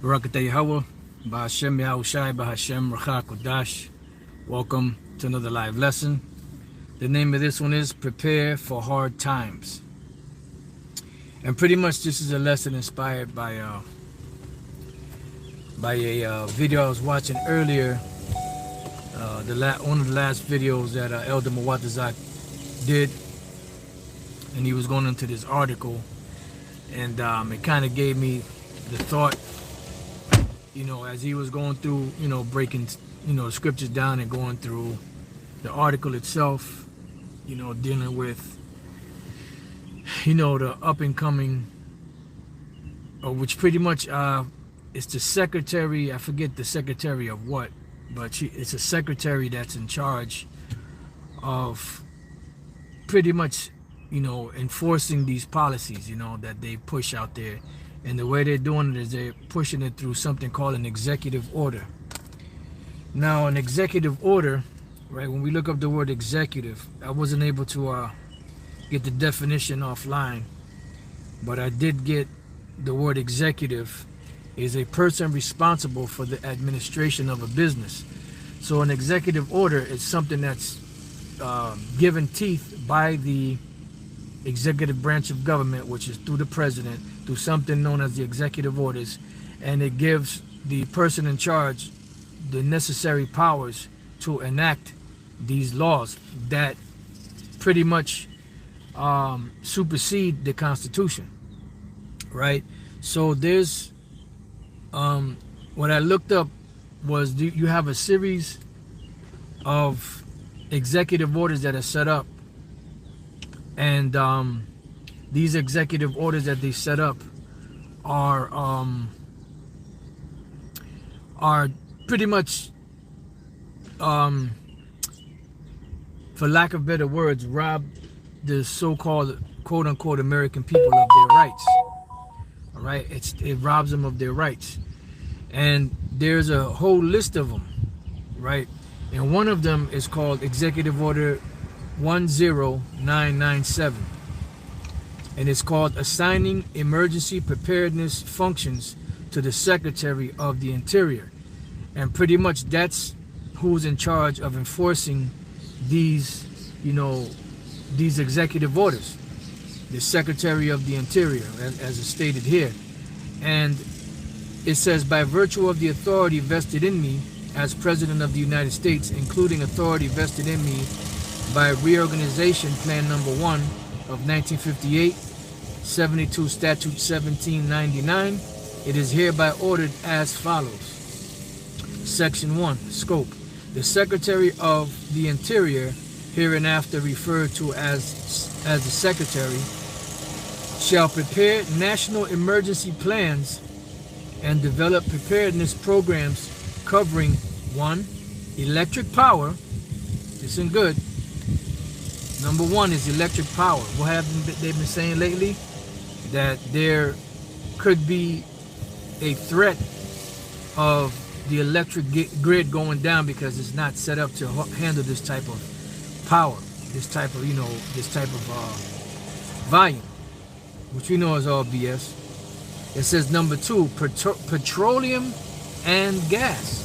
Barakatah Yahweh, Ba'Hashem Yahushai, Ba'Hashem Rachak Kodash. Welcome to another live lesson. The name of this one is Prepare for Hard Times. And pretty much this is a lesson inspired by a video I was watching earlier. One of the last videos that Elder Muwatazak did. And he was going into this article. And it kind of gave me the thought, as he was going through, breaking, the scriptures down and going through the article itself, dealing with, the up and coming, which pretty much it's the secretary, I forget the secretary of what, but it's a secretary that's in charge of pretty much, enforcing these policies, that they push out there. And the way they're doing it is they're pushing it through something called an executive order. Now, an executive order, right, when we look up the word executive, I wasn't able to get the definition offline, but I did get the word executive is a person responsible for the administration of a business. So an executive order is something that's given teeth by the executive branch of government, which is through the president, through something known as the executive orders, and it gives the person in charge the necessary powers to enact these laws that pretty much supersede the Constitution, right? So there's what I looked up was you have a series of executive orders that are set up, and these executive orders that they set up are pretty much, for lack of better words, rob the so-called quote-unquote American people of their rights. All right, it robs them of their rights, and there's a whole list of them, right? And one of them is called Executive Order 10997, and it's called Assigning Emergency Preparedness Functions to the Secretary of the Interior. And pretty much that's who's in charge of enforcing these, these executive orders, the Secretary of the Interior, as is stated here. And it says, by virtue of the authority vested in me as President of the United States, including authority vested in me by Reorganization Plan Number 1 of 1958, 72 Statute 1799, it is hereby ordered as follows. Section 1, Scope. The Secretary of the Interior, hereinafter referred to as the Secretary, shall prepare national emergency plans and develop preparedness programs covering 1. Electric power. Listen good. Number 1 is electric power. What have they been saying lately? That there could be a threat of the electric grid going down because it's not set up to handle this type of power, this type of volume, which we know is all BS. It says number 2, petroleum and gas.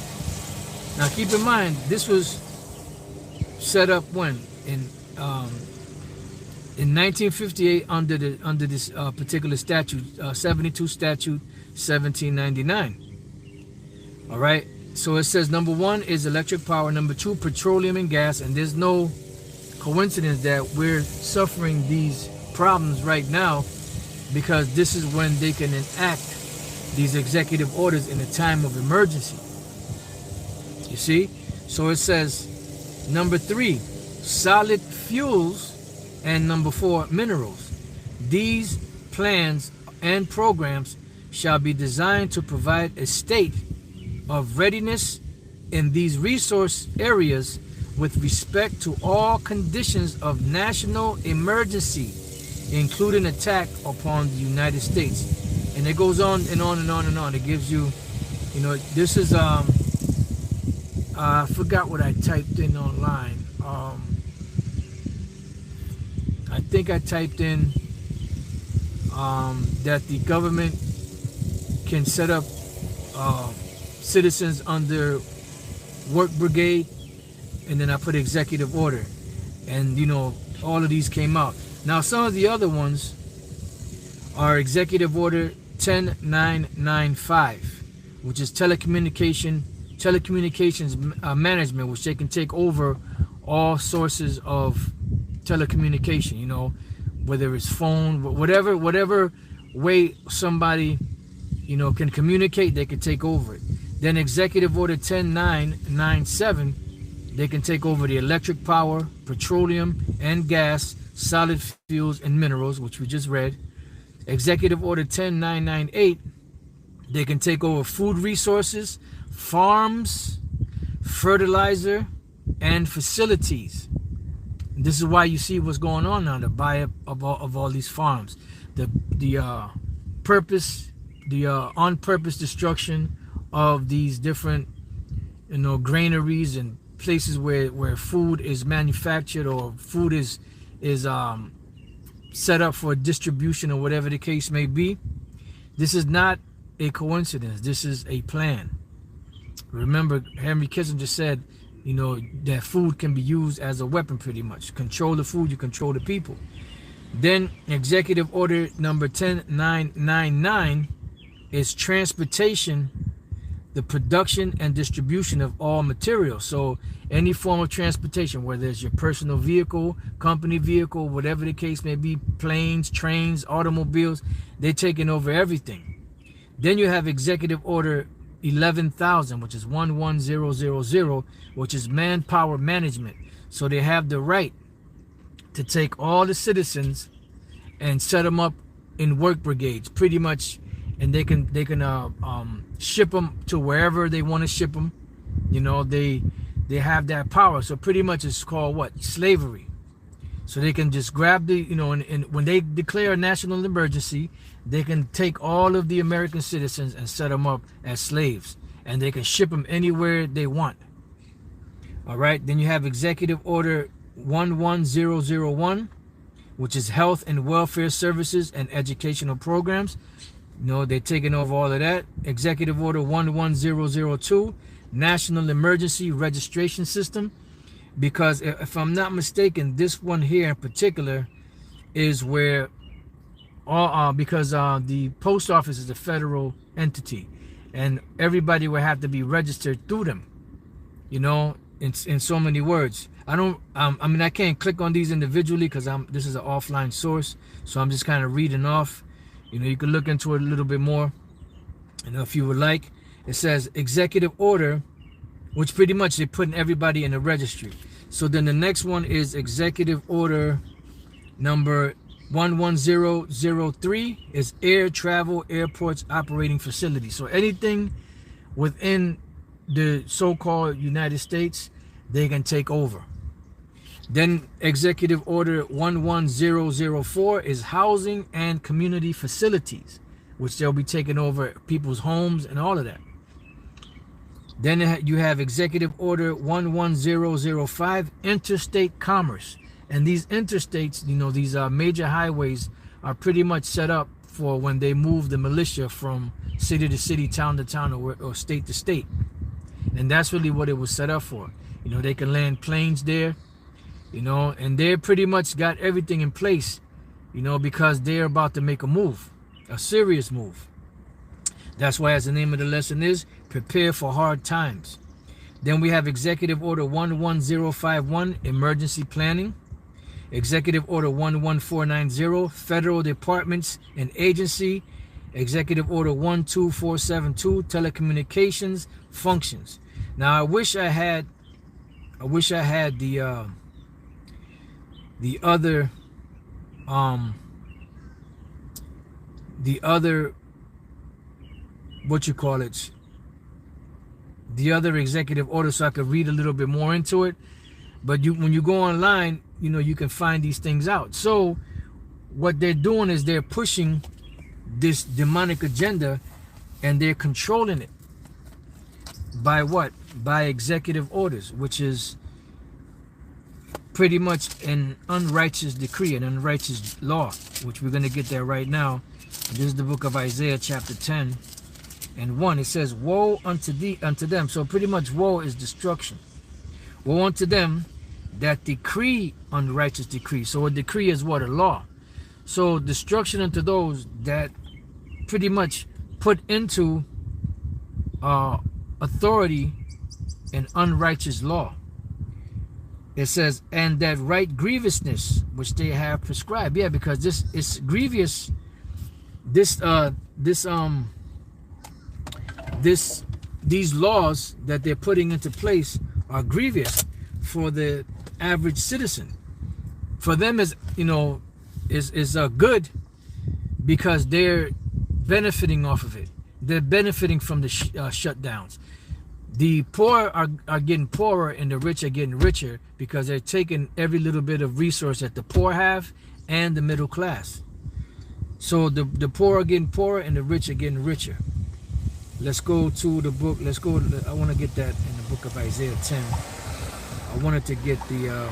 Now keep in mind, this was set up when in 1958 under this particular statute, 72 Statute 1799. All right, so it says number 1 is electric power, number 2 petroleum and gas, and there's no coincidence that we're suffering these problems right now because this is when they can enact these executive orders in a time of emergency. You see? So it says number 3, solid fuels, and number 4, minerals. These plans and programs shall be designed to provide a state of readiness in these resource areas with respect to all conditions of national emergency, including attack upon the United States. And it goes on and on and on and on. It gives you, this is, I forgot what I typed in online. I think I typed in that the government can set up citizens under work brigade, and then I put executive order, and all of these came out. Now some of the other ones are executive order 10995, which is telecommunications management, which they can take over all sources of telecommunication, whether it's phone, whatever way somebody can communicate, they can take over it. Then executive order 10997, they can take over the electric power, petroleum and gas, solid fuels and minerals, which we just read. Executive order 10998, they can take over food resources, farms, fertilizer, and facilities. This is why you see what's going on now, the buy-up of all these farms, the on-purpose destruction of these different granaries and places where food is manufactured or food is set up for distribution or whatever the case may be. This is not a coincidence. This is a plan. Remember, Henry Kissinger said, that food can be used as a weapon pretty much. Control the food, you control the people. Then executive order number 10999 is transportation, the production and distribution of all materials. So any form of transportation, whether it's your personal vehicle, company vehicle, whatever the case may be, planes, trains, automobiles, they're taking over everything. Then you have executive order 11,000, which is 11000, which is manpower management. So they have the right to take all the citizens and set them up in work brigades, pretty much, and they can ship them to wherever they want to ship them. They have that power. So pretty much it's called what? Slavery. So they can just grab and when they declare a national emergency, they can take all of the American citizens and set them up as slaves, and they can ship them anywhere they want. All right. Then you have executive order 11001, which is health and welfare services and educational programs. They're taking over all of that. Executive order 11002, national emergency registration system, because if I'm not mistaken, this one here in particular is where because the post office is a federal entity, and everybody will have to be registered through them, in so many words. I can't click on these individually because this is an offline source, so I'm just kind of reading off. You can look into it a little bit more, if you would like. It says executive order, which pretty much they're putting everybody in the registry. So then the next one is executive order number 11003 is air travel airports operating facilities. So anything within the so-called United States, they can take over. Then executive order 11004 is housing and community facilities, which they'll be taking over people's homes and all of that. Then you have executive order 11005, interstate commerce. And these interstates, these major highways are pretty much set up for when they move the militia from city to city, town to town, or state to state. And that's really what it was set up for. They can land planes there, and they pretty much got everything in place, because they're about to make a move, a serious move. That's why, as the name of the lesson is, prepare for hard times. Then we have executive order 11051, emergency planning. Executive order 11490, federal departments and agency. Executive order 12472, telecommunications functions. Now I wish I had the other the other executive order, so I could read a little bit more into it. But when you go online, you can find these things out. So what they're doing is they're pushing this demonic agenda, and they're controlling it by what? By executive orders, which is pretty much an unrighteous decree, an unrighteous law, which we're going to get there right now. This is the book of Isaiah chapter 10, and 1. It says, woe unto them. So pretty much woe is destruction. Woe unto them that decree unrighteous decree. So a decree is what? A law. So destruction unto those that pretty much put into authority an unrighteous law. It says, and that right grievousness which they have prescribed. Yeah, because this is grievous. These laws that they're putting into place are grievous for the average citizen. For them, is good because they're benefiting off of it. They're benefiting from the shutdowns. The poor are getting poorer and the rich are getting richer because they're taking every little bit of resource that the poor have and the middle class. So the poor are getting poorer and the rich are getting richer. Let's go to the book. Let's go. I want to get that in the book of Isaiah 10. I wanted to get the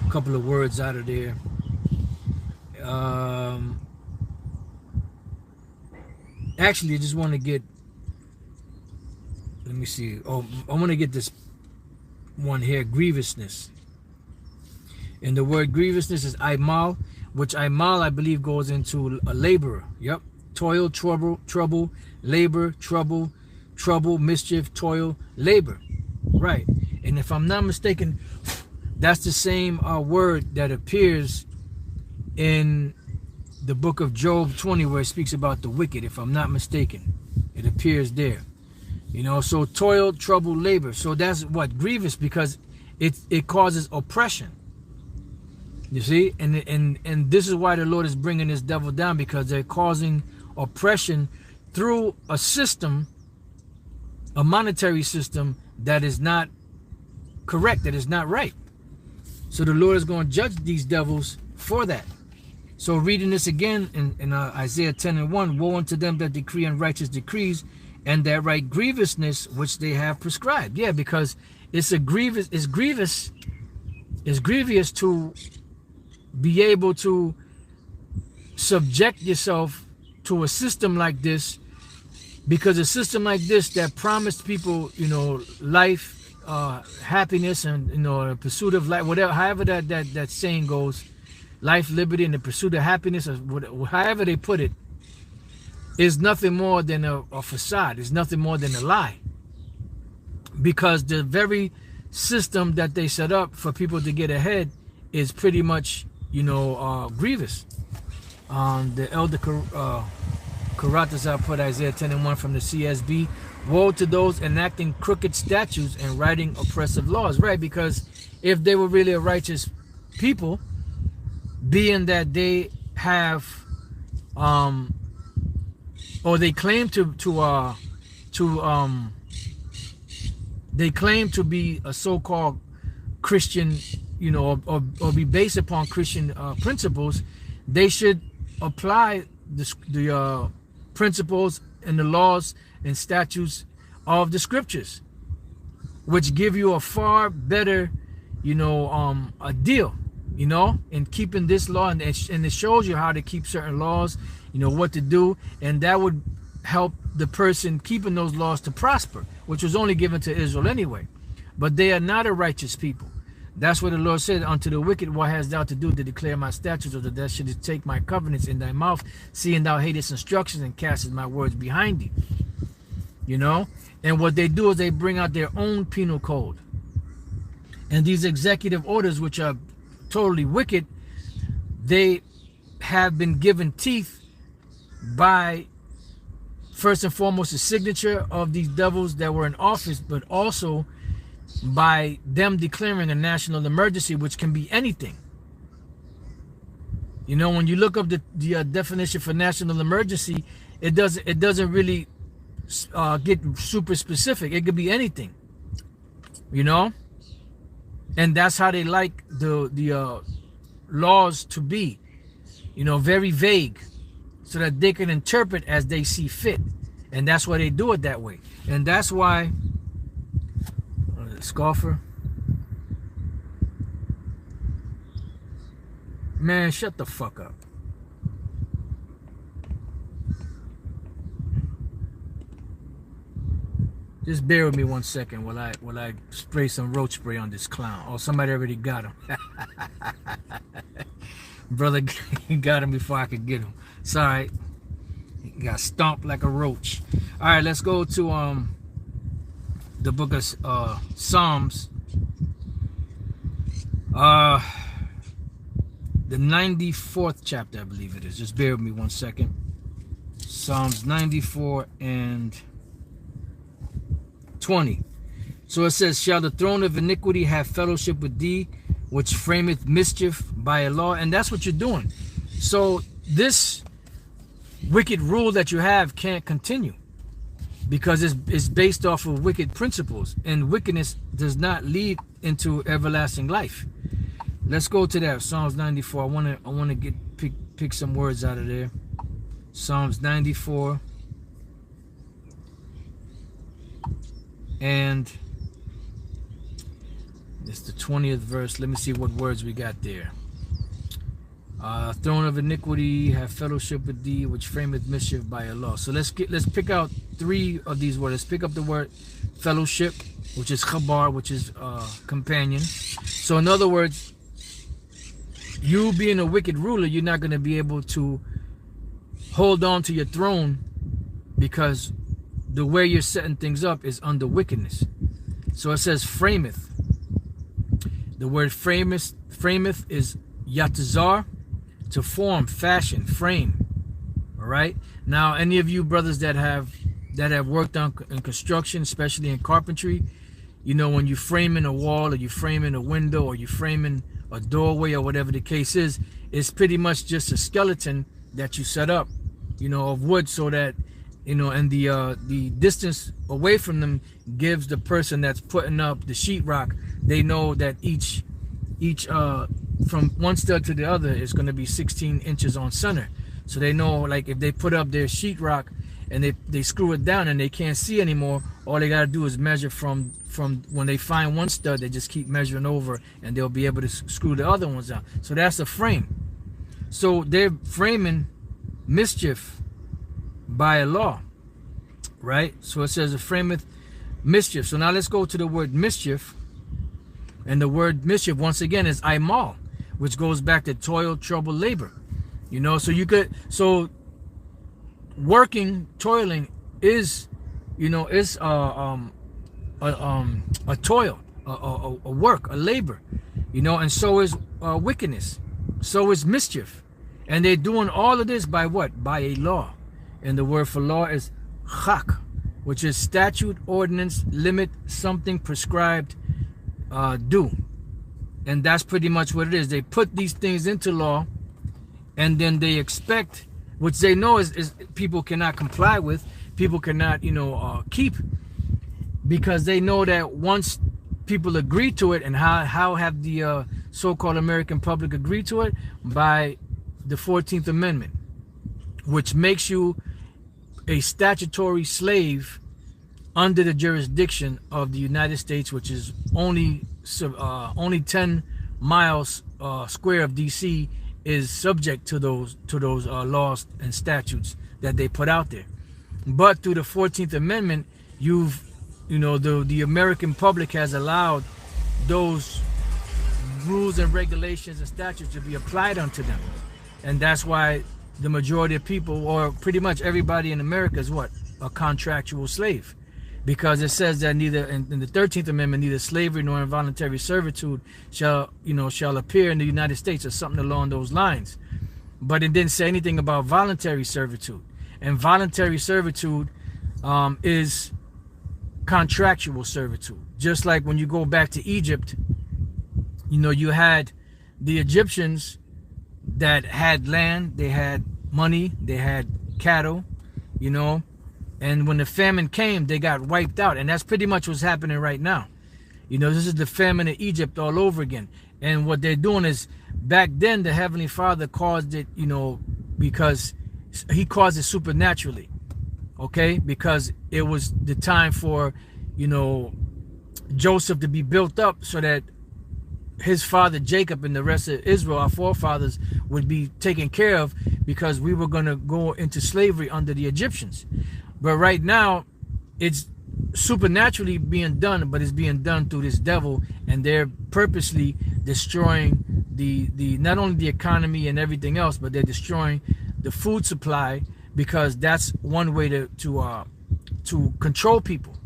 couple of words out of there. Actually, I just want to get, let me see. Oh, I want to get this one here, grievousness. And the word grievousness is aimal, which aimal, I believe, goes into a laborer. Yep. Toil, trouble, labor, trouble, mischief, toil, labor. Right. And if I'm not mistaken, that's the same word that appears in the book of Job 20, where it speaks about the wicked. If I'm not mistaken, it appears there. So toil, trouble, labor. So that's what? Grievous, because it causes oppression. You see? And this is why the Lord is bringing this devil down, because they're causing oppression through a system, a monetary system that is not correct, that is not right. So the Lord is going to judge these devils for that. So reading this again in Isaiah 10 and 1, woe unto them that decree unrighteous decrees, and that right grievousness which they have prescribed. Yeah, because it's grievous to be able to subject yourself to a system like this, because a system like this that promised people, life, happiness, and the pursuit of life, whatever, however that saying goes, life, liberty, and the pursuit of happiness, or whatever, however they put it, is nothing more than a facade. It's nothing more than a lie, because the very system that they set up for people to get ahead is pretty much, grievous. The elder Karatazar put Isaiah 10 and 1 from the CSB. Woe to those enacting crooked statutes and writing oppressive laws. Right, because if they were really a righteous people, being that they have, or they claim they claim to be a so-called Christian, or be based upon Christian principles, they should apply the principles and the laws and statutes of the scriptures, which give you a far better, a deal, in keeping this law, and it shows you how to keep certain laws, what to do, and that would help the person keeping those laws to prosper, which was only given to Israel anyway. But they are not a righteous people. That's what the Lord said, unto the wicked, what hast thou to do to declare my statutes, or that thou shouldest take my covenants in thy mouth, seeing thou hatest instructions and castest my words behind thee. And what they do is they bring out their own penal code. And these executive orders, which are totally wicked, they have been given teeth by, first and foremost, the signature of these devils that were in office, but also by them declaring a national emergency, which can be anything. When you look up the definition for national emergency, it doesn't really get super specific. It could be anything, and that's how they like the laws to be, very vague, so that they can interpret as they see fit. And that's why they do it that way. And that's why scoffer, man, shut the fuck up. Just bear with me 1 second while I spray some roach spray on this clown. Oh, somebody already got him. Brother got him before I could get him. Sorry. He got stomped like a roach. All right, let's go to the book of Psalms. The 94th chapter, I believe it is. Just bear with me 1 second. Psalms 94 and 20. So it says, shall the throne of iniquity have fellowship with thee, which frameth mischief by a law? And that's what you're doing. So this wicked rule that you have can't continue, because it's based off of wicked principles, and wickedness does not lead into everlasting life. Let's go to that. Psalms 94. I want to pick some words out of there. Psalms 94 and it's the 20th verse. Let me see what words we got there. Throne of iniquity, have fellowship with thee, which frameth mischief by a law. So let's pick out 3 of these words. Let's pick up the word fellowship, which is khabar, which is companion. So in other words, you being a wicked ruler, you're not going to be able to hold on to your throne, because the way you're setting things up is under wickedness. So it says frameth. The word frameth is yatazar, to form, fashion, frame. All right. Now, any of you brothers that have worked in construction, especially in carpentry, you know, when you frame in a wall, or you frame in a window, or you frame in a doorway, or whatever the case is, it's pretty much just a skeleton that you set up, you know, of wood, so that, you know, and the distance away from them gives the person that's putting up the sheetrock, they know that each from one stud to the other is going to be 16 inches on center. So they know, like, if they put up their sheetrock and they screw it down and they can't see anymore, all they got to do is measure from when they find one stud, they just keep measuring over, and they'll be able to screw the other ones out. So that's a frame. So they're framing mischief by a law, right? So it says it frameth mischief. So now let's go to the word mischief. And the word mischief, once again, is aimal, which goes back to toil, trouble, labor. You know, so working, toiling is, you know, is a toil, a work, a labor, you know, and so is wickedness, so is mischief. And they're doing all of this by what? By a law. And the word for law is chak, which is statute, ordinance, limit, something prescribed, do. And that's pretty much what it is. They put these things into law, and then they expect, which they know is people cannot comply with, people cannot, you know, keep, because they know that once people agree to it, and how have the so-called American public agreed to it? By the 14th Amendment, which makes you a statutory slave under the jurisdiction of the United States, which is only 10 miles square of DC is subject to those laws and statutes that they put out there. But through the 14th Amendment, the American public has allowed those rules and regulations and statutes to be applied unto them. And that's why the majority of people, or pretty much everybody in America, is what? A contractual slave. Because it says that neither in the 13th Amendment, neither slavery nor involuntary servitude shall appear in the United States, or something along those lines. But it didn't say anything about voluntary servitude. And voluntary servitude is contractual servitude. Just like when you go back to Egypt, you know, you had the Egyptians that had land, they had money, they had cattle, you know, and when the famine came, they got wiped out. And that's pretty much what's happening right now. You know, this is the famine in Egypt all over again. And what they're doing is, back then the Heavenly Father caused it, you know, because he caused it supernaturally, okay? Because it was the time for, you know, Joseph to be built up so that his father Jacob and the rest of Israel, our forefathers, would be taken care of, because we were going to go into slavery under the Egyptians. But right now, it's supernaturally being done, but it's being done through this devil, and they're purposely destroying the not only the economy and everything else, but they're destroying the food supply, because that's one way to control people,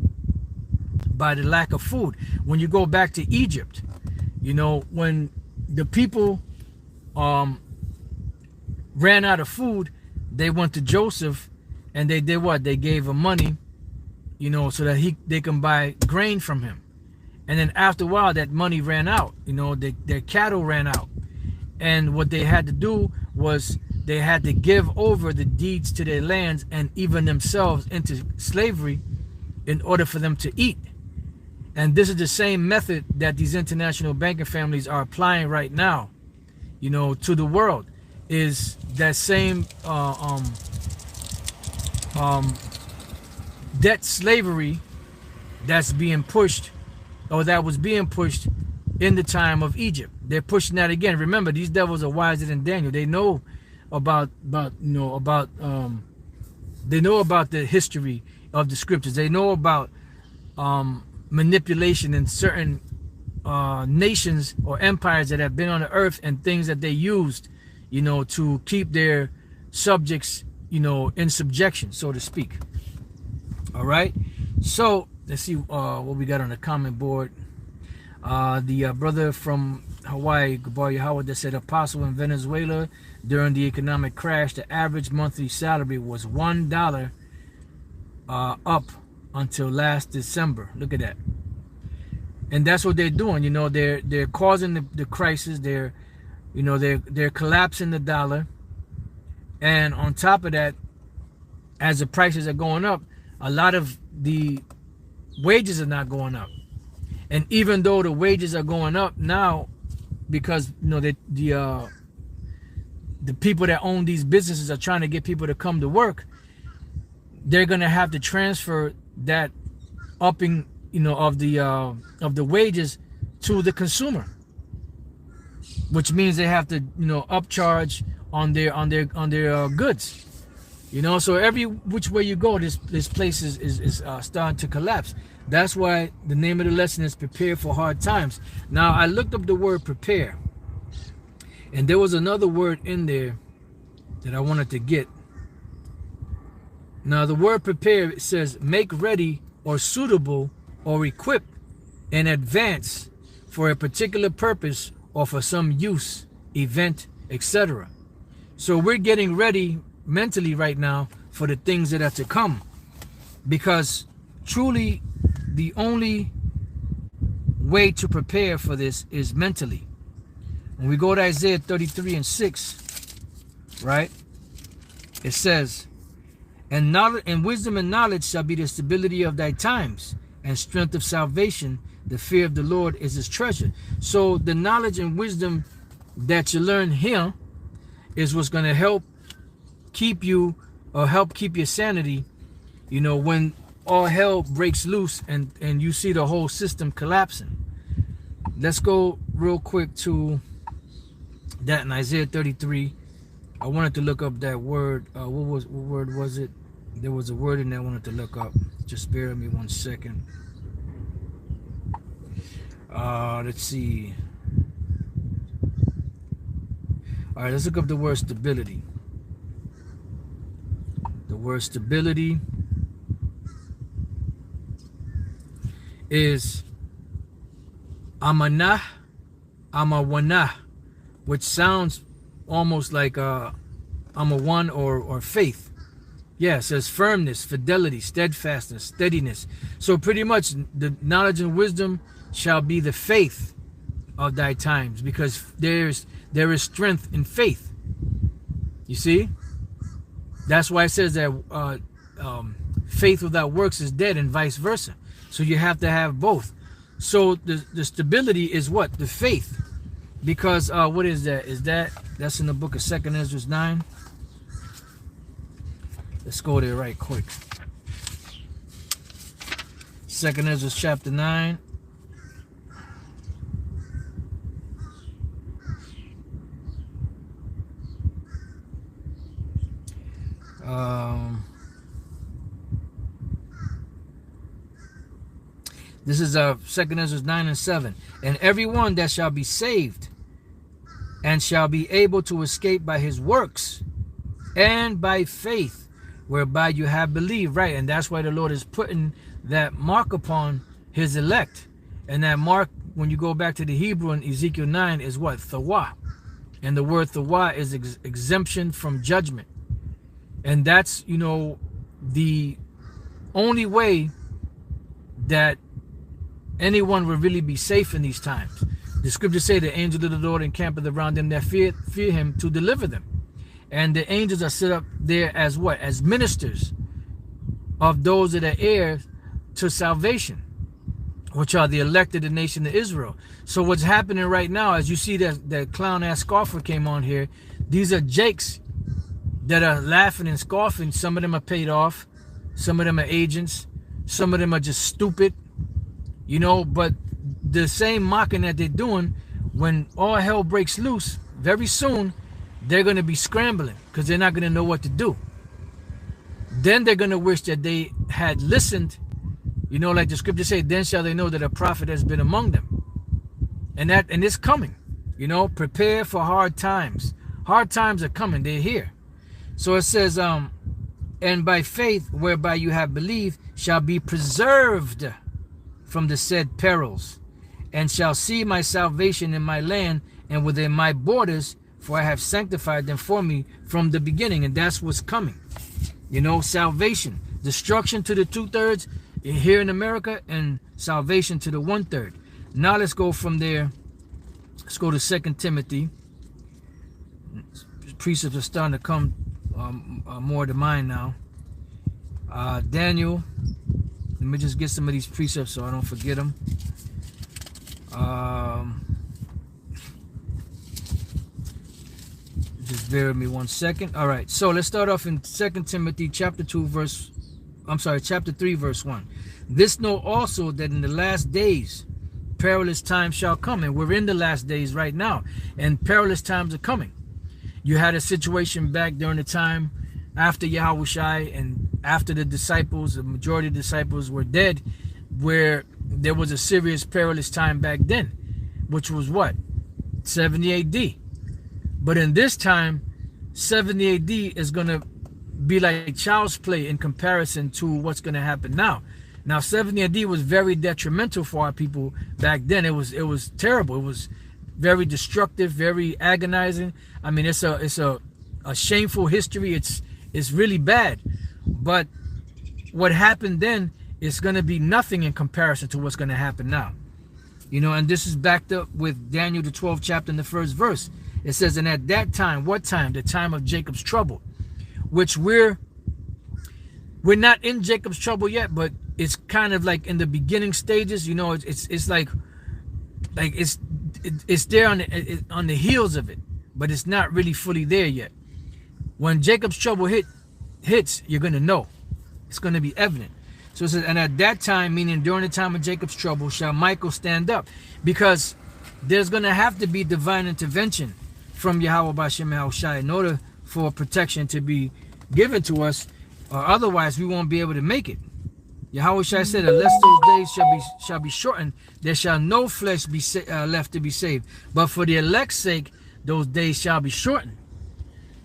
by the lack of food. When you go back to Egypt, you know, when the people ran out of food, they went to Joseph, and they did what? They gave him money, you know, so that they can buy grain from him. And then after a while, that money ran out. You know, their cattle ran out. And what they had to do was they had to give over the deeds to their lands and even themselves into slavery in order for them to eat. And this is the same method that these international banking families are applying right now, you know, to the world. Is that same debt slavery that's being pushed, or that was being pushed in the time of Egypt. They're pushing that again. Remember, these devils are wiser than Daniel. They know about the history of the scriptures. They know about manipulation in certain nations or empires that have been on the earth, and things that they used, you know, to keep their subjects, you know, in subjection, so to speak. All right, so let's see what we got on the comment board. The brother from Hawaii, Gabar Yahweh, that said, Apostle, in Venezuela during the economic crash, the average monthly salary was $1 up until last December. Look at that. And that's what they're doing. You know, they're causing the crisis. They're collapsing the dollar. And on top of that, as the prices are going up, a lot of the wages are not going up. And even though the wages are going up now, because, you know, the people that own these businesses are trying to get people to come to work, they're gonna have to transfer that upping, you know, of the wages to the consumer, which means they have to, you know, upcharge on their goods. You know, so every which way you go, this place is starting to collapse. That's why the name of the lesson is Prepare for Hard Times. Now, I looked up the word prepare, and there was another word in there that I wanted to get. Now, the word prepare, it says make ready or suitable or equip in advance for a particular purpose or for some use, event, etc. So we're getting ready mentally right now for the things that are to come, because truly the only way to prepare for this is mentally. When we go to Isaiah 33:6, right, it says, and knowledge and wisdom and knowledge shall be the stability of thy times, and strength of salvation. The fear of the Lord is his treasure. So the knowledge and wisdom that you learn here is what's going to help keep you, or help keep your sanity, you know, when all hell breaks loose and you see the whole system collapsing. Let's go real quick to that in Isaiah 33. I wanted to look up that word. What word was it? There was a word in there I wanted to look up. Just bear with me 1 second. Let's see. All right, let's look up the word stability. The word stability is amanah, amawanah, which sounds almost like amawan or faith. Yeah, it says firmness, fidelity, steadfastness, steadiness. So pretty much the knowledge and wisdom shall be the faith of thy times, because there is strength in faith. You see? That's why it says that faith without works is dead, and vice versa. So you have to have both. So the stability is what? The faith. Because what is that? That's in the book of 2nd Ezra 9. Let's go there right quick. 2nd Ezra chapter 9. This is 2 Ezra 9 and 7. And everyone that shall be saved and shall be able to escape by his works and by faith, whereby you have believed. Right, and that's why the Lord is putting that mark upon his elect. And that mark, when you go back to the Hebrew in Ezekiel 9, is what? Thawa. And the word Thawa is exemption from judgment. And that's, you know, the only way that anyone will really be safe in these times. The scriptures say the angel of the Lord encampeth around them that fear him to deliver them. And the angels are set up there as what? As ministers of those that are heirs to salvation, which are the elected the nation of Israel. So what's happening right now, as you see that clown-ass scoffer came on here, these are jakes that are laughing and scoffing. Some of them are paid off. Some of them are agents. Some of them are just stupid. You know, but the same mocking that they're doing, when all hell breaks loose, very soon, they're going to be scrambling because they're not going to know what to do. Then they're going to wish that they had listened. You know, like the scripture says, then shall they know that a prophet has been among them. And it's coming. You know, prepare for hard times. Hard times are coming. They're here. So it says, and by faith, whereby you have believed, shall be preserved from the said perils, and shall see my salvation in my land and within my borders, for I have sanctified them for me from the beginning. And that's what's coming. You know, salvation, destruction to the 2/3 here in America, and salvation to the 1/3. Now let's go from there. Let's go to 2 Timothy. Precepts are starting to come more to mind now. Daniel. Let me just get some of these precepts so I don't forget them. Just bear with me 1 second. All right, so let's start off in 2 Timothy chapter 3 verse 1. This know also that in the last days perilous times shall come. And we're in the last days right now, and perilous times are coming. You had a situation back during the time after Yahushua and after the disciples, the majority of the disciples were dead, where there was a serious perilous time back then, which was what? 70 AD. But in this time, 70 AD is going to be like child's play in comparison to what's going to happen now. Now, 70 AD was very detrimental for our people back then. It was terrible. It was very destructive, very agonizing. I mean, it's a shameful history. It's really bad. But what happened then is going to be nothing in comparison to what's going to happen now. You know, and this is backed up with Daniel the 12th chapter in the 1st verse. It says, and at that time, what time? The time of Jacob's trouble, which we're not in Jacob's trouble yet, but it's kind of like in the beginning stages. You know, it's like it's there on the heels of it, but it's not really fully there yet. When Jacob's trouble hits, you're going to know. It's going to be evident. So it says, and at that time, meaning during the time of Jacob's trouble, shall Michael stand up, because there's going to have to be divine intervention from Yahweh B'Shem Yahushua in order for protection to be given to us, or otherwise we won't be able to make it. Yahushua said, unless those days shall be shortened, there shall no flesh be left to be saved. But for the elect's sake, those days shall be shortened.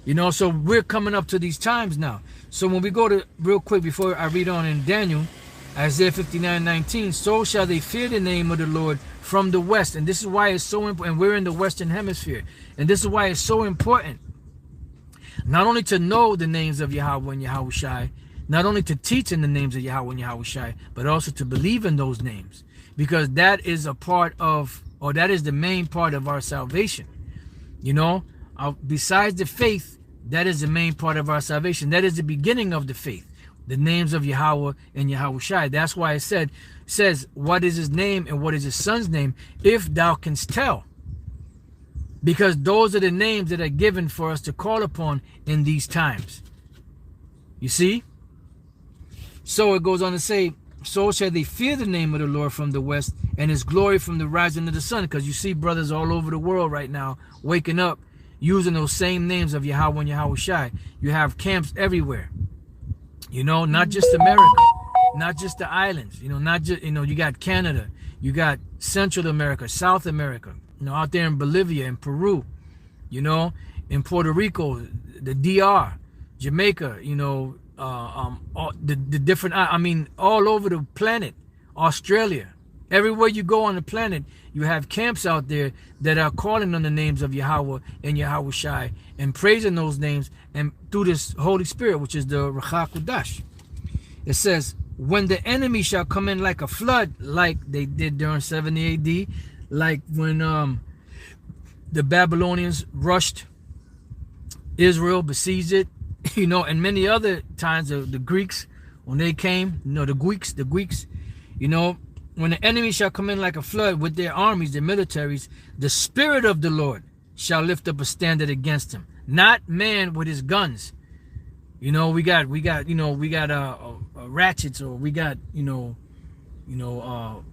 You know, so we're coming up to these times now. So when we go to, real quick before I read on in Daniel, Isaiah 59:19, so shall they fear the name of the Lord from the west. And this is why it's so important. We're in the Western Hemisphere. And this is why it's so important not only to know the names of Yahweh and Yahushua, not only to teach in the names of Yahweh and Yahushua, but also to believe in those names. Because that is a part of, or that is the main part of our salvation. You know, besides the faith, that is the main part of our salvation. That is the beginning of the faith. The names of Yahweh and Yahushua. That's why it says, what is his name and what is his son's name, if thou canst tell. Because those are the names that are given for us to call upon in these times. You see? So it goes on to say, so shall they fear the name of the Lord from the west, and his glory from the rising of the sun. Because you see brothers all over the world right now waking up using those same names of Yahweh and Yahushua. You have camps everywhere. You know, not just America. not just the islands, you know, not just, you know, you got Canada, you got Central America, South America, you know, out there in Bolivia and Peru, you know, in Puerto Rico, the DR, Jamaica, you know, all the different, I mean, all over the planet, Australia, everywhere you go on the planet, you have camps out there that are calling on the names of Yahweh and Yahweh Shai and praising those names and through this Holy Spirit, which is the Ruach HaKodesh. It says, when the enemy shall come in like a flood, like they did during 70 AD, like when the Babylonians rushed Israel, besieged it, you know, and many other times of the Greeks, when they came, you know, the Greeks, you know, when the enemy shall come in like a flood with their armies, their militaries, the Spirit of the Lord shall lift up a standard against him. Not man with his guns. You know, we got ratchets, or we got,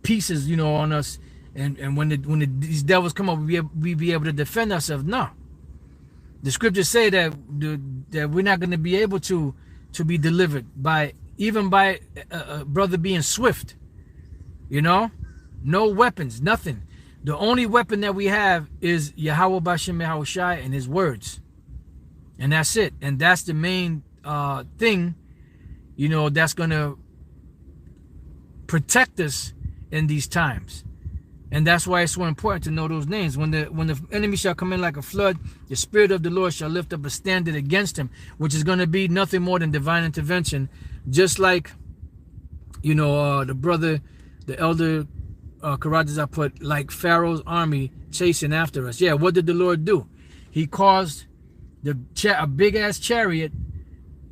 pieces, you know, on us. And when these devils come up, we be able to defend ourselves. No. The scriptures say that we're not going to be able to be delivered even by a brother being swift. You know, no weapons, nothing. The only weapon that we have is Yahweh Bashem Yahweh Shai and his words. And that's it. And that's the main thing, you know, that's going to protect us in these times. And that's why it's so important to know those names. When the enemy shall come in like a flood, the Spirit of the Lord shall lift up a standard against him, which is going to be nothing more than divine intervention. Just like, you know, the elder Karatas I put, like Pharaoh's army chasing after us. Yeah, what did the Lord do? He caused a big-ass chariot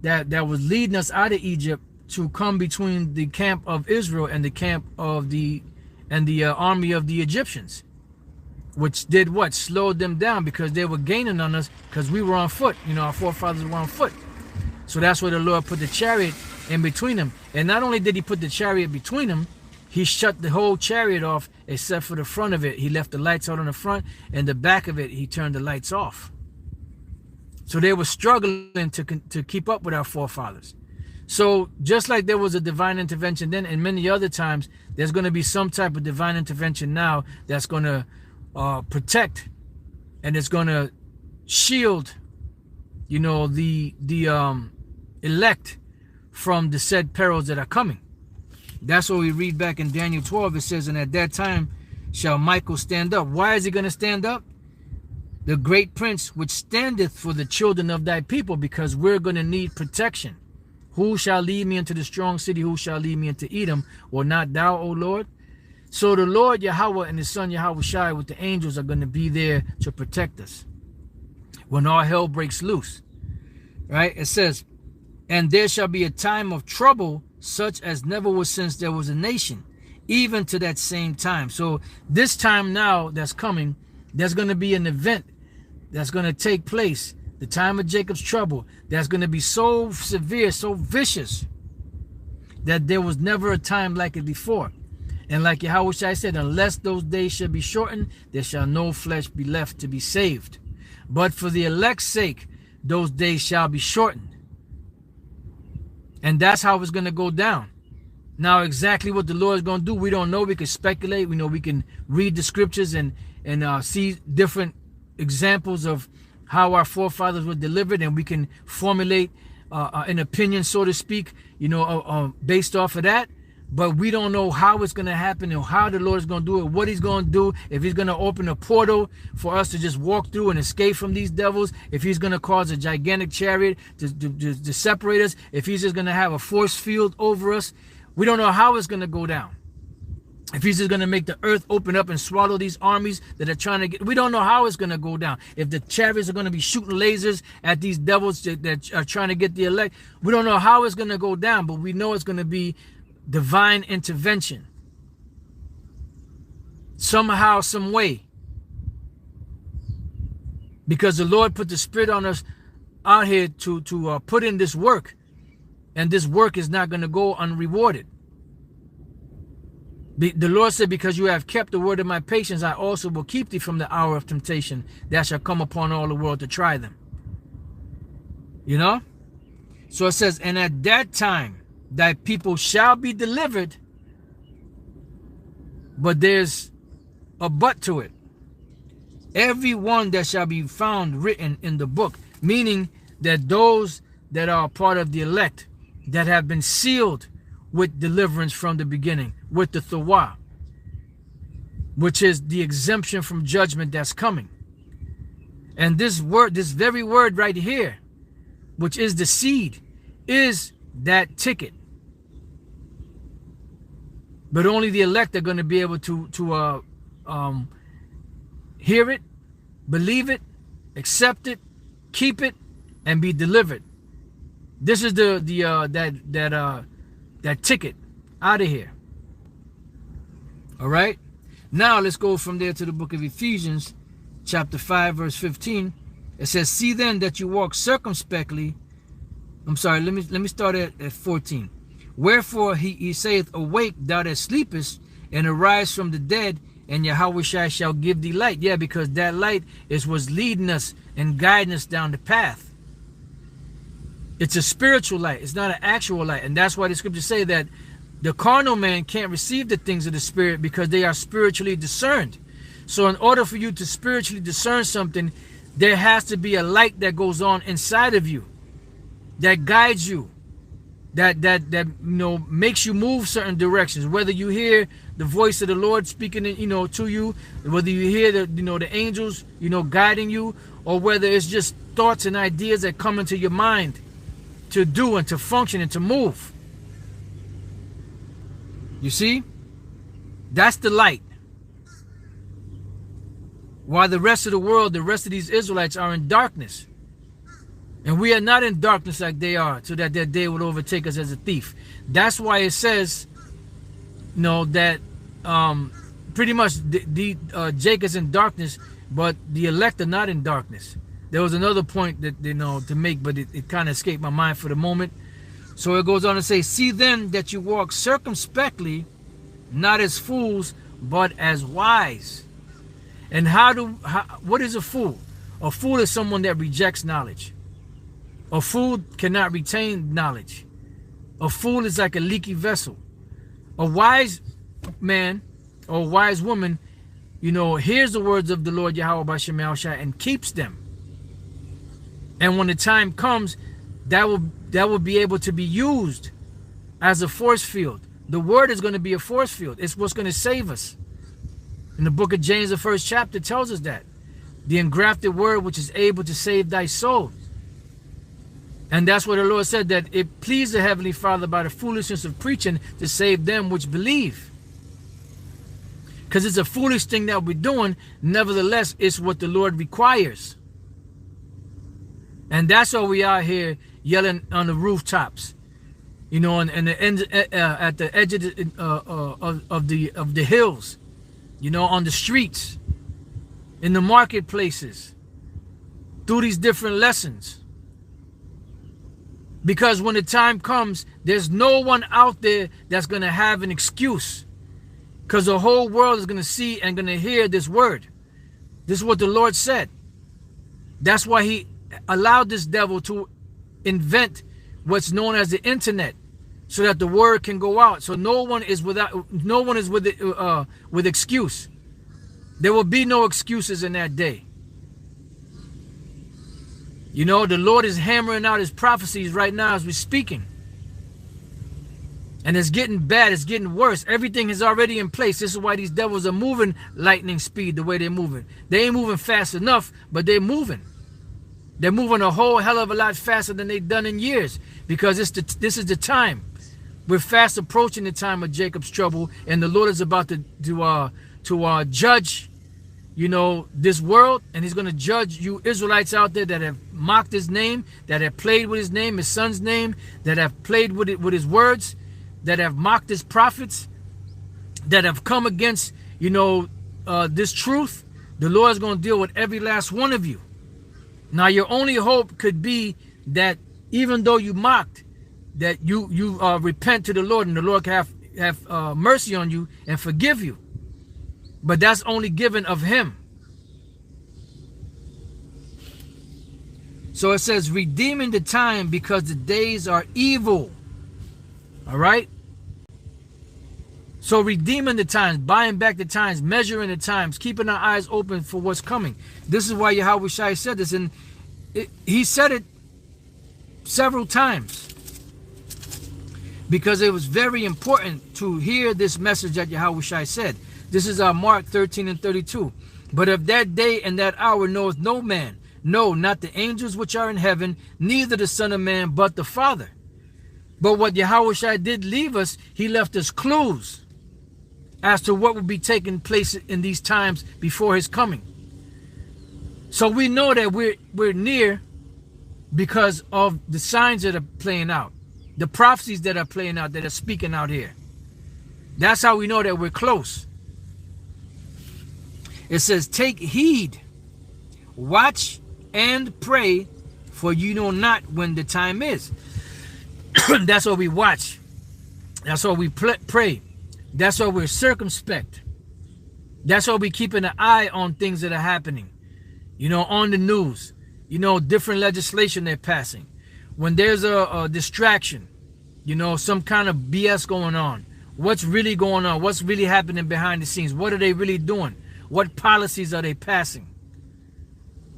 that was leading us out of Egypt to come between the camp of Israel and the camp of the army of the Egyptians, which did what? Slowed them down, because they were gaining on us because we were on foot. You know, our forefathers were on foot. So that's where the Lord put the chariot in between them. And not only did he put the chariot between them, he shut the whole chariot off except for the front of it. He left the lights out on the front, and the back of it, he turned the lights off. So they were struggling to keep up with our forefathers. So just like there was a divine intervention then, and many other times, there's going to be some type of divine intervention now that's going to protect, and it's going to shield, you know, the elect from the said perils that are coming. That's what we read back in Daniel 12. It says, and at that time shall Michael stand up. Why is he going to stand up? The great prince which standeth for the children of thy people, because we're going to need protection. Who shall lead me into the strong city? Who shall lead me into Edom? Or not thou, O Lord? So the Lord Yahweh and his son Yahweh Shai with the angels are going to be there to protect us when all hell breaks loose. Right? It says, and there shall be a time of trouble such as never was since there was a nation, even to that same time. So this time now that's coming, there's going to be an event that's going to take place, the time of Jacob's trouble, that's going to be so severe, so vicious, that there was never a time like it before. And like Yahweh Shai said, unless those days shall be shortened, there shall no flesh be left to be saved. But for the elect's sake, those days shall be shortened. And that's how it's going to go down. Now, exactly what the Lord is going to do, we don't know. We can speculate. We know we can read the scriptures and see different examples of how our forefathers were delivered, and we can formulate an opinion, so to speak, you know, based off of that. But we don't know how it's going to happen, and how the Lord is going to do it, what he's going to do, if he's going to open a portal for us to just walk through and escape from these devils, if he's going to cause a gigantic chariot to separate us, if he's just going to have a force field over us. We don't know how it's going to go down. If he's just going to make the earth open up and swallow these armies that are trying to get, we don't know how it's going to go down. If the chariots are going to be shooting lasers at these devils that are trying to get the elect, we don't know how it's going to go down, but we know it's going to be divine intervention. Somehow, some way. Because the Lord put the Spirit on us out here to put in this work. And this work is not going to go unrewarded. The Lord said, because you have kept the word of my patience, I also will keep thee from the hour of temptation that shall come upon all the world to try them. You know? So it says, and at that time thy people shall be delivered, but there's a but to it. Every one that shall be found written in the book, meaning that those that are part of the elect, that have been sealed with deliverance from the beginning, with the Thawah, which is the exemption from judgment that's coming. And this word, this very word right here, which is the seed, is that ticket. But only the elect are going to be able to hear it, believe it, accept it, keep it, and be delivered. This is that ticket out of here. All right. Now let's go from there to the book of Ephesians, chapter 5, verse 15. It says, "See then that you walk circumspectly." I'm sorry. Let me start at 14. "Wherefore he saith, Awake, thou that sleepest, and arise from the dead, and Yahweh shall give thee light." Yeah, because that light is what's leading us and guiding us down the path. It's a spiritual light. It's not an actual light. And that's why the scriptures say that the carnal man can't receive the things of the spirit, because they are spiritually discerned. So in order for you to spiritually discern something, there has to be a light that goes on inside of you, that guides you, that makes you move certain directions. Whether you hear the voice of the Lord speaking to you, whether you hear the angels guiding you, or whether it's just thoughts and ideas that come into your mind to do and to function and to move. You see, that's the light. While the rest of the world, the rest of these Israelites are in darkness. And we are not in darkness like they are, so that their day will overtake us as a thief. That's why it says, that pretty much Jacob is in darkness, but the elect are not in darkness. There was another point that to make, but it kind of escaped my mind for the moment. So it goes on to say, "See then that you walk circumspectly, not as fools, but as wise." And what is a fool? A fool is someone that rejects knowledge. A fool cannot retain knowledge. A fool is like a leaky vessel. A wise man or a wise woman, hears the words of the Lord Yahweh B'Shem Yahushua and keeps them. And when the time comes, that will be able to be used as a force field. The word is going to be a force field. It's what's going to save us. In the book of James, the 1st chapter tells us that. The engrafted word which is able to save thy soul. And that's what the Lord said, that it pleased the Heavenly Father by the foolishness of preaching to save them which believe. Because it's a foolish thing that we're doing. Nevertheless, it's what the Lord requires. And that's why we are here yelling on the rooftops, and at the edge of the hills, on the streets, in the marketplaces, through these different lessons. Because when the time comes, there's no one out there that's going to have an excuse. Because the whole world is going to see and going to hear this word. This is what the Lord said. That's why he allowed this devil to invent what's known as the internet, so that the word can go out. So no one is with excuse. There will be no excuses in that day. The Lord is hammering out his prophecies right now as we're speaking. And it's getting bad. It's getting worse. Everything is already in place. This is why these devils are moving lightning speed the way they're moving. They ain't moving fast enough, but they're moving. They're moving a whole hell of a lot faster than they've done in years, because this is the time. We're fast approaching the time of Jacob's trouble, and the Lord is about to judge, this world, and he's going to judge you Israelites out there that have mocked his name, that have played with his name, his son's name, that have played with his words, that have mocked his prophets, that have come against, this truth. The Lord is going to deal with every last one of you. Now, your only hope could be that even though you mocked, that you repent to the Lord, and the Lord can have mercy on you and forgive you. But that's only given of him. So it says, redeeming the time because the days are evil. All right? So redeeming the times, buying back the times, measuring the times, keeping our eyes open for what's coming. This is why Yahweh Shai said this, and he said it several times because it was very important to hear this message that Yahweh Shai said. This is Mark 13 and 32. But of that day and that hour knoweth no man, no, not the angels which are in heaven, neither the Son of Man, but the Father. But what Yahweh Shai did leave us, he left us clues as to what would be taking place in these times before his coming. So we know that we're near because of the signs that are playing out, the prophecies that are playing out, that are speaking out here. That's how we know that we're close. It says, take heed, watch and pray, for you know not when the time is. That's why we watch. That's why we pray. That's why we're circumspect. That's why we keeping an eye on things that are happening. You know, on the news. You know, different legislation they're passing. When there's a distraction, you know, some kind of BS going on. What's really going on? What's really happening behind the scenes? What are they really doing? What policies are they passing?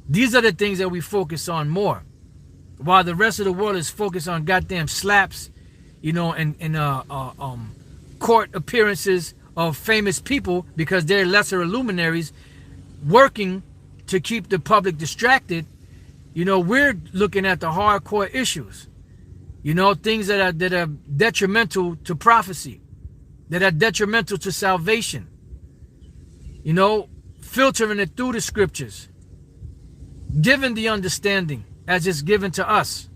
These are the things that we focus on more. While the rest of the world is focused on goddamn slaps, you know, and court appearances of famous people because they're lesser luminaries working to keep the public distracted. You know, we're looking at the hardcore issues. You know, things that are detrimental to prophecy, that are detrimental to salvation. You know, filtering it through the scriptures, giving the understanding as it's given to us.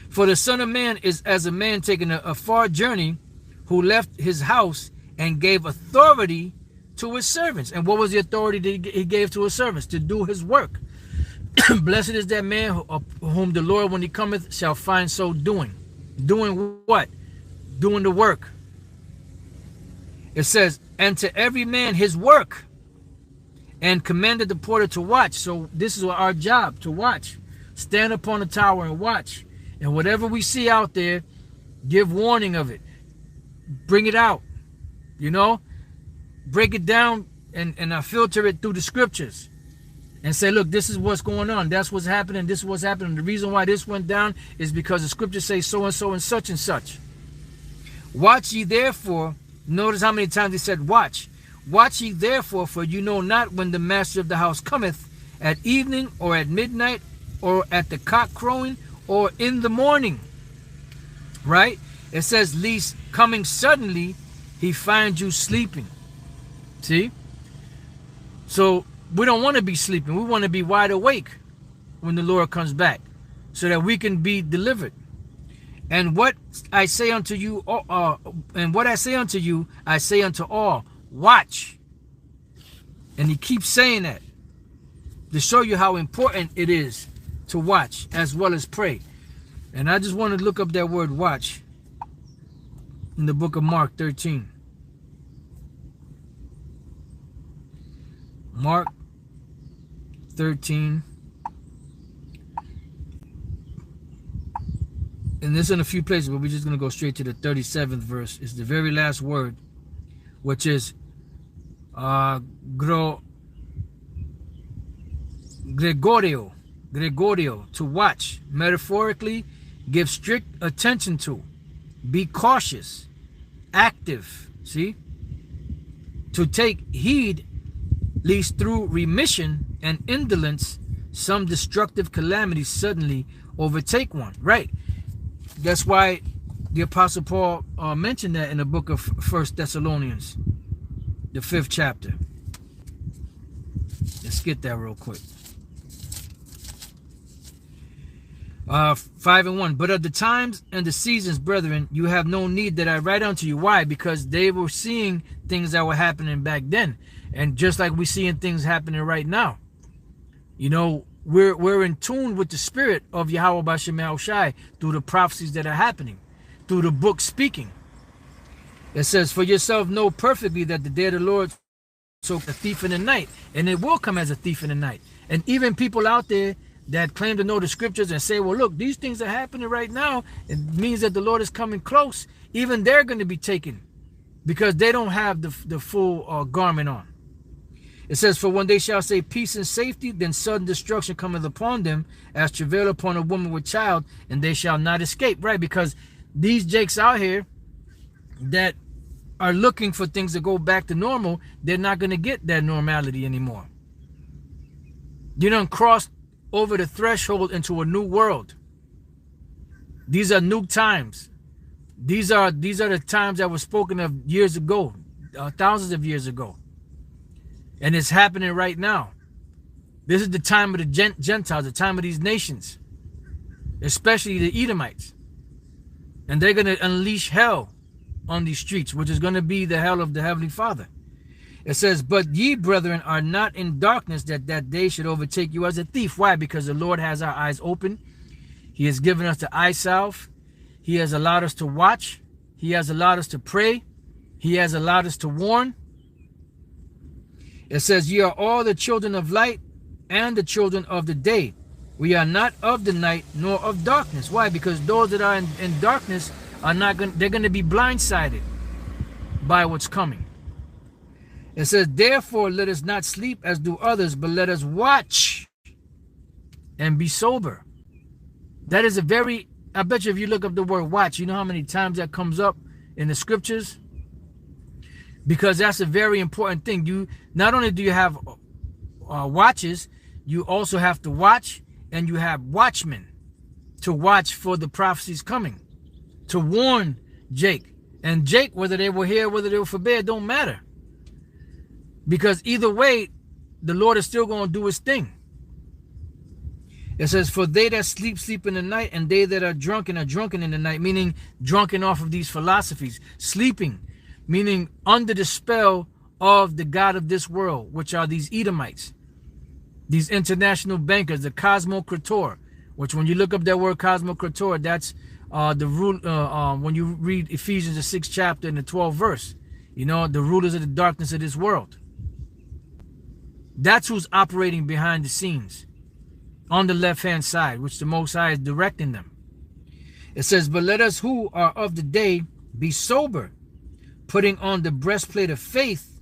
For the Son of Man is as a man taking a far journey, who left his house and gave authority to his servants. And what was the authority that he gave to his servants? To do his work. Blessed is that man whom the Lord, when he cometh, shall find so doing. Doing what? Doing the work. It says, and to every man his work, and commanded the porter to watch. So this is our job, to watch. Stand upon the tower and watch. And whatever we see out there, give warning of it. Bring it out. You know? Break it down and filter it through the scriptures. And say, look, this is what's going on. That's what's happening. This is what's happening. The reason why this went down is because the scriptures say so and so and such and such. Watch ye therefore. Notice how many times he said watch. Watch ye therefore, for you know not when the master of the house cometh, at evening, or at midnight, or at the cock crowing, or in the morning. Right? It says, lest coming suddenly, he find you sleeping. See? So we don't want to be sleeping. We want to be wide awake when the Lord comes back, so that we can be delivered. And what I say unto you, I say unto all, watch. And he keeps saying that to show you how important it is to watch as well as pray. And I just want to look up that word watch in the book of Mark 13. Mark 13. And this in a few places, but we're just going to go straight to the 37th verse. It's the very last word, which is Gregorio, to watch. Metaphorically, give strict attention to. Be cautious. Active. See? To take heed, lest through remission and indolence, some destructive calamity suddenly overtake one. Right. That's why the Apostle Paul mentioned that in the book of 1 Thessalonians, the 5th chapter. Let's get that real quick. 5:1. But of the times and the seasons, brethren, you have no need that I write unto you. Why? Because they were seeing things that were happening back then. And just like we're seeing things happening right now. You know, we're in tune with the spirit of Yahweh Bashem Yahushai through the prophecies that are happening, through the book speaking. It says, for yourself know perfectly that the day of the Lord so a thief in the night, and it will come as a thief in the night. And even people out there that claim to know the scriptures and say, well, look, these things are happening right now. It means that the Lord is coming close. Even they're going to be taken because they don't have the full garment on. It says, for when they shall say peace and safety, then sudden destruction cometh upon them as travail upon a woman with child, and they shall not escape. Right? Because these jakes out here that are looking for things to go back to normal, they're not going to get that normality anymore. You don't cross over the threshold into a new world. These are new times. These are the times that were spoken of years ago, thousands of years ago. And it's happening right now. This is the time of the Gentiles, the time of these nations, especially the Edomites. And they're going to unleash hell on these streets, which is going to be the hell of the Heavenly Father. It says, but ye, brethren, are not in darkness, that day should overtake you as a thief. Why? Because the Lord has our eyes open. He has given us the eye salve. He has allowed us to watch. He has allowed us to pray. He has allowed us to warn. It says, ye are all the children of light and the children of the day. We are not of the night nor of darkness. Why? Because those that are in darkness are not going, they're going to be blindsided by what's coming. It says, therefore, let us not sleep as do others, but let us watch and be sober. That is a very, I bet you if you look up the word watch, you know how many times that comes up in the scriptures? Because that's a very important thing. You not only do you have watches, you also have to watch, and you have watchmen to watch for the prophecies coming, to warn Jake. And Jake, whether they were here, whether they were forbid, don't matter. Because either way, the Lord is still going to do his thing. It says, for they that sleep, sleep in the night, and they that are drunken in the night, meaning drunken off of these philosophies, sleeping, meaning under the spell of the God of this world, which are these Edomites, these international bankers, the Cosmocrator, which when you look up that word Cosmocrator, that's the rule, when you read Ephesians, the 6th chapter and the 12th verse, you know, the rulers of the darkness of this world. That's who's operating behind the scenes on the left-hand side, which the Most High is directing them. It says, but let us who are of the day be sober, putting on the breastplate of faith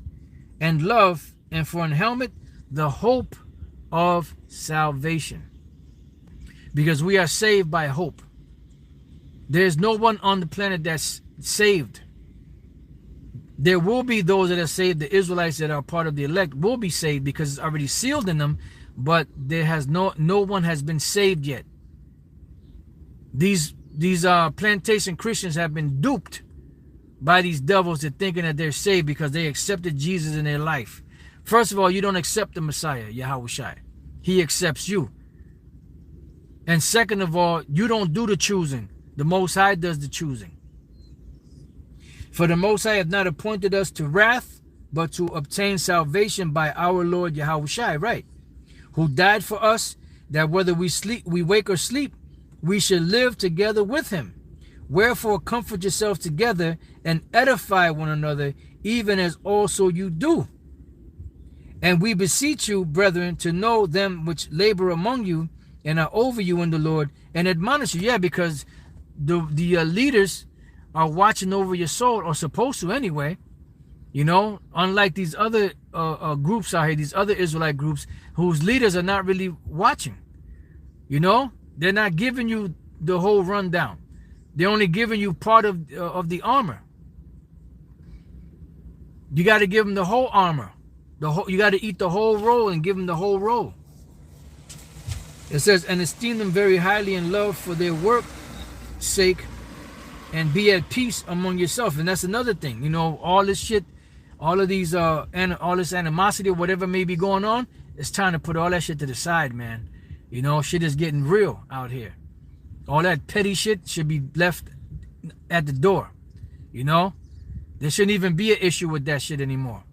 and love, and for an helmet, the hope of salvation. Because we are saved by hope. There's no one on the planet that's saved. There will be those that are saved. The Israelites that are part of the elect will be saved because it's already sealed in them, but there has no one has been saved yet. These plantation Christians have been duped by these devils that thinking that they're saved because they accepted Jesus in their life. First of all, you don't accept the Messiah, Yahushua. He accepts you. And second of all, you don't do the choosing. The Most High does the choosing. For the Most High hath not appointed us to wrath, but to obtain salvation by our Lord Yahushua, right? Who died for us, that whether we wake or sleep, we should live together with him. Wherefore comfort yourselves together and edify one another, even as also you do. And we beseech you, brethren, to know them which labor among you and are over you in the Lord, and admonish you. Yeah, because the leaders are watching over your soul, or supposed to anyway. You know, unlike these other groups out here, these other Israelite groups, whose leaders are not really watching. You know, they're not giving you the whole rundown. They're only giving you part of the armor. You got to give them the whole armor. You got to eat the whole roll and give them the whole roll. It says, and esteem them very highly in love for their work's sake, and be at peace among yourself. And that's another thing. You know, all this shit, all of these and all this animosity or whatever may be going on, it's time to put all that shit to the side, man. You know, shit is getting real out here. All that petty shit should be left at the door. You know, there shouldn't even be an issue with that shit anymore.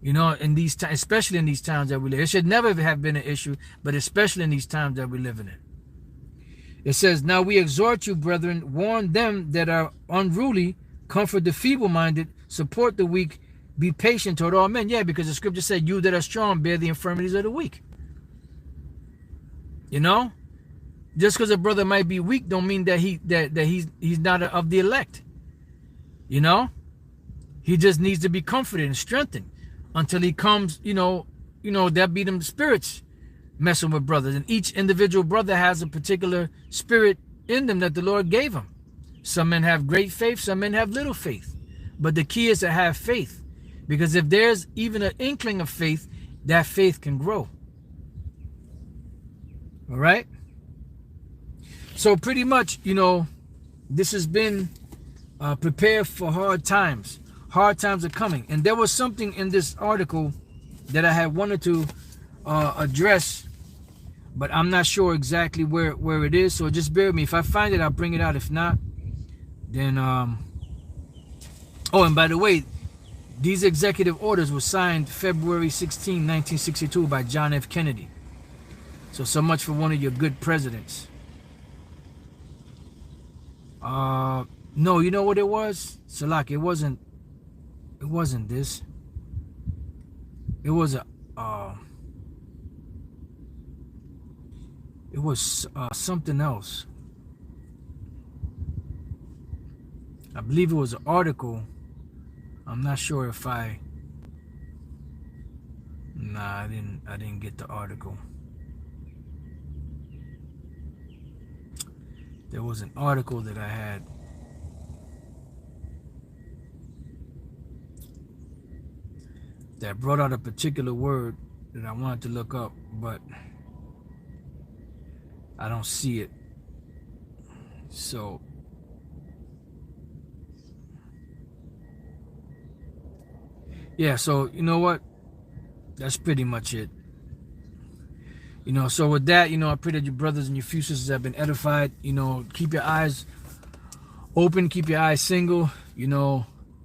You know, in these times, especially in these times that we live, it should never have been an issue, but especially in these times that we're living in. It says, now we exhort you, brethren, warn them that are unruly, comfort the feeble-minded, support the weak, be patient toward all men. Yeah, because the scripture said, you that are strong bear the infirmities of the weak. You know, just because a brother might be weak don't mean that he's not of the elect. You know, he just needs to be comforted and strengthened until he comes. You know that be them spirits messing with brothers, and each individual brother has a particular spirit in them that the Lord gave them. Some men have great faith, some men have little faith, but the key is to have faith, because if there's even an inkling of faith, that faith can grow. All right. So pretty much, this has been prepare for hard times. Hard times are coming. And there was something in this article that I had wanted to address, but I'm not sure exactly where it is. So just bear with me. If I find it, I'll bring it out. If not, then oh, and by the way, these executive orders were signed February 16, 1962 by John F. Kennedy. So much for one of your good presidents. No, you know what it was? Salak, it wasn't this. It was something else. I believe it was an article. I'm not sure if I didn't get the article. There was an article that I had. That brought out a particular word that I wanted to look up, but I don't see it. So yeah, so you know what? That's pretty much it. So with that, I pray that your brothers and your few sisters have been edified. Keep your eyes open, keep your eyes single.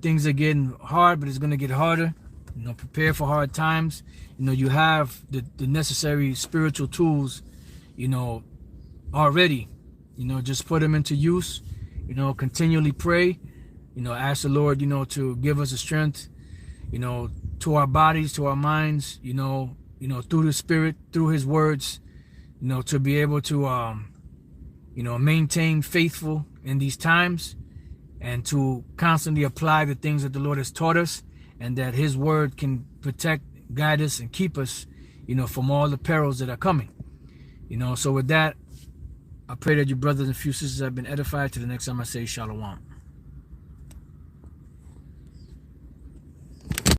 Things are getting hard, but it's going to get harder. Prepare for hard times. You have the necessary spiritual tools, already. Just put them into use. Continually pray. Ask the Lord, to give us the strength, to our bodies, to our minds, through the Spirit, through His words, to be able to, maintain faithful in these times, and to constantly apply the things that the Lord has taught us, and that His word can protect, guide us, and keep us, from all the perils that are coming. So with that, I pray that your brothers and few sisters have been edified. To the next time I say Shalom.